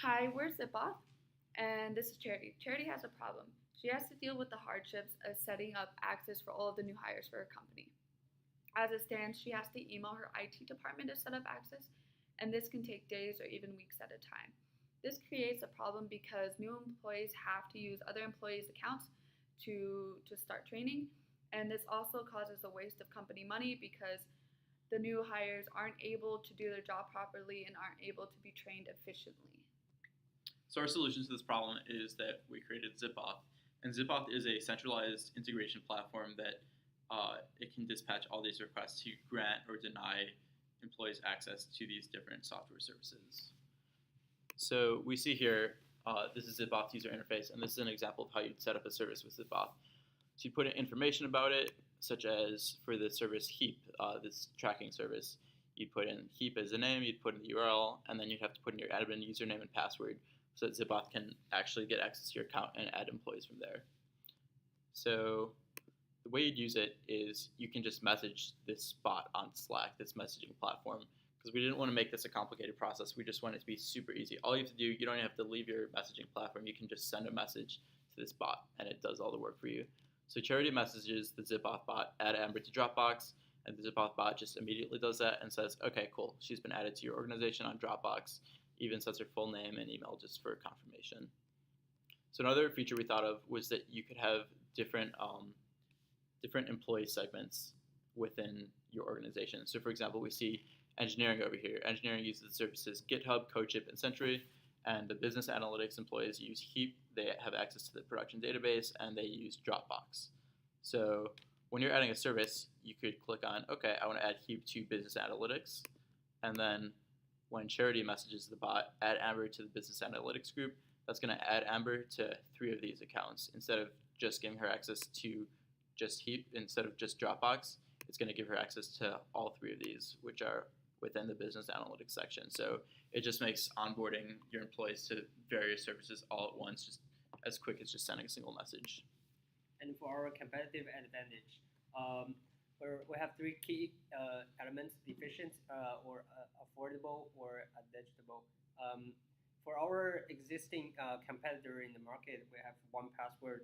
Hi, we're ZipAuth, and this is Charity. Charity has a problem. She has to deal with the hardships of setting up access for all of the new hires for her company. As it stands, she has to email her IT department to set up access, and this can take days or even weeks at a time. This creates a problem because new employees have to use other employees' accounts to start training, and this also causes a waste of company money because the new hires aren't able to do their job properly and aren't able to be trained efficiently. So our solution to this problem is that we created ZipAuth, and ZipAuth is a centralized integration platform that it can dispatch all these requests to grant or deny employees access to these different software services. So we see here, this is ZipAuth user interface, and this is an example of how you'd set up a service with ZipAuth. So you put in information about it, such as for the service Heap, this tracking service, you'd put in Heap as a name, you'd put in the URL, and then you'd have to put in your admin username and password so that ZipAuth can actually get access to your account and add employees from there. So the way you'd use it is you can just message this bot on Slack, this messaging platform, because we didn't want to make this a complicated process. We just want it to be super easy. All you have to do, you don't even have to leave your messaging platform. You can just send a message to this bot, and it does all the work for you. So Charity messages the ZipAuth bot, add Amber to Dropbox, and the ZipAuth bot just immediately does that and says, okay, cool, she's been added to your organization on Dropbox, even sets her full name and email just for confirmation. So another feature we thought of was that you could have different employee segments within your organization. So for example, we see engineering over here. Engineering uses the services GitHub, CodeShip, and Sentry, and the business analytics employees use Heap. They have access to the production database, and they use Dropbox. So when you're adding a service, you could click on, okay, I want to add Heap to business analytics, and then when Charity messages the bot, add Amber to the business analytics group, that's going to add Amber to 3 of these accounts. Instead of just giving her access to just Heap, instead of just Dropbox, it's going to give her access to all 3 of these, which are within the business analytics section. So it just makes onboarding your employees to various services all at once just as quick as just sending a single message. And for our competitive advantage, we have 3 key elements: efficient, or affordable, or digestible. For our existing competitor in the market, we have 1Password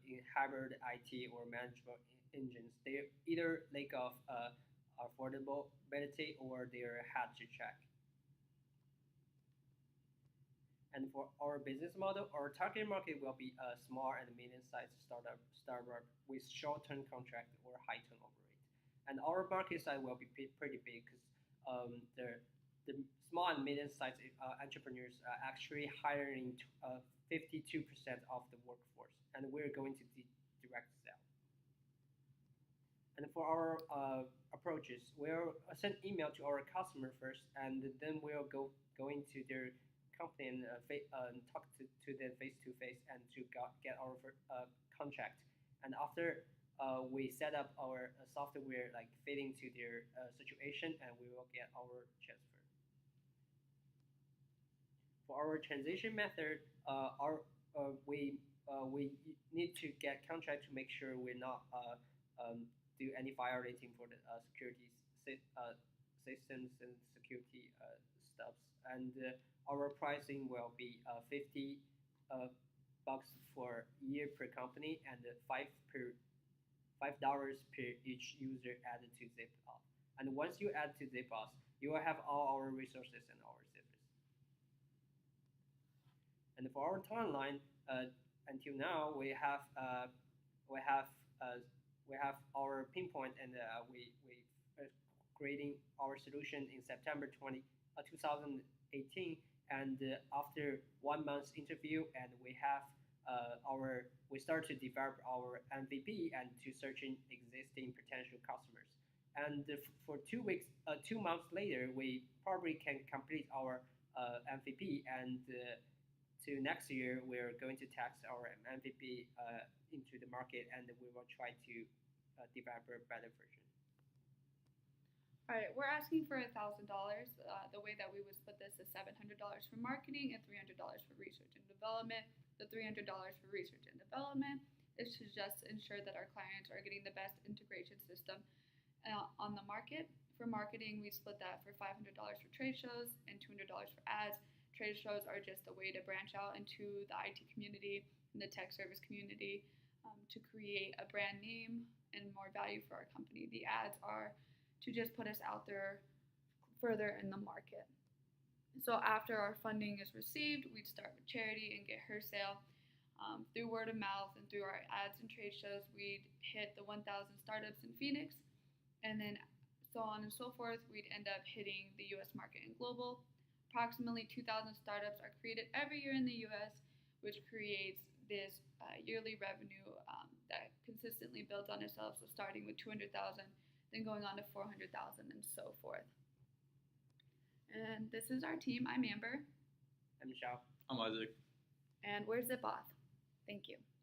in hybrid IT or management engines. They either lack of affordability or they're hard to check. And for our business model, our target market will be a small and medium-sized startup with short-term contract or high turnover rate. And our market size will be pretty big because the small and medium-sized entrepreneurs are actually hiring 52% of the workforce, and we're going to direct sell. And for our approaches, we'll send email to our customer first, and then we'll go into their company and talk to them face to face and to get our contract. And after we set up our software like fitting to their situation, and we will get our transfer. For our transition method, we need to get contract to make sure we're not do any violating for the security systems and security stuffs. And our pricing will be $50 for year per company, and $5 per each user added to ZipAuth. And once you add to ZipAuth, you will have all our resources and our service. And for our timeline, until now we have our pinpoint, and we creating our solution in September 2018. And after 1 month interview, and we start to develop our MVP and to searching existing potential customers. And for 2 months later, we probably can complete our MVP, and to next year we're going to test our MVP into the market, and we will try to develop a better version. All right, we're asking for $1,000. The way that we would split this is $700 for marketing and $300 for research and development. The $300 for research and development is to just ensure that our clients are getting the best integration system on the market. For marketing, we split that for $500 for trade shows and $200 for ads trade shows are just a way to branch out into the IT community and the tech service community to create a brand name and more value for our company. The ads are to just put us out there further in the market. So after our funding is received, we'd start with Charity and get her sale. Through word of mouth and through our ads and trade shows, we'd hit the 1,000 startups in Phoenix, and then so on and so forth. We'd end up hitting the US market and global. Approximately 2,000 startups are created every year in the US, which creates this yearly revenue that consistently builds on itself. So starting with 200,000, then going on to 400,000 and so forth. And this is our team. I'm Amber. I'm Michelle. I'm Isaac. And we're ZipAuth. Thank you.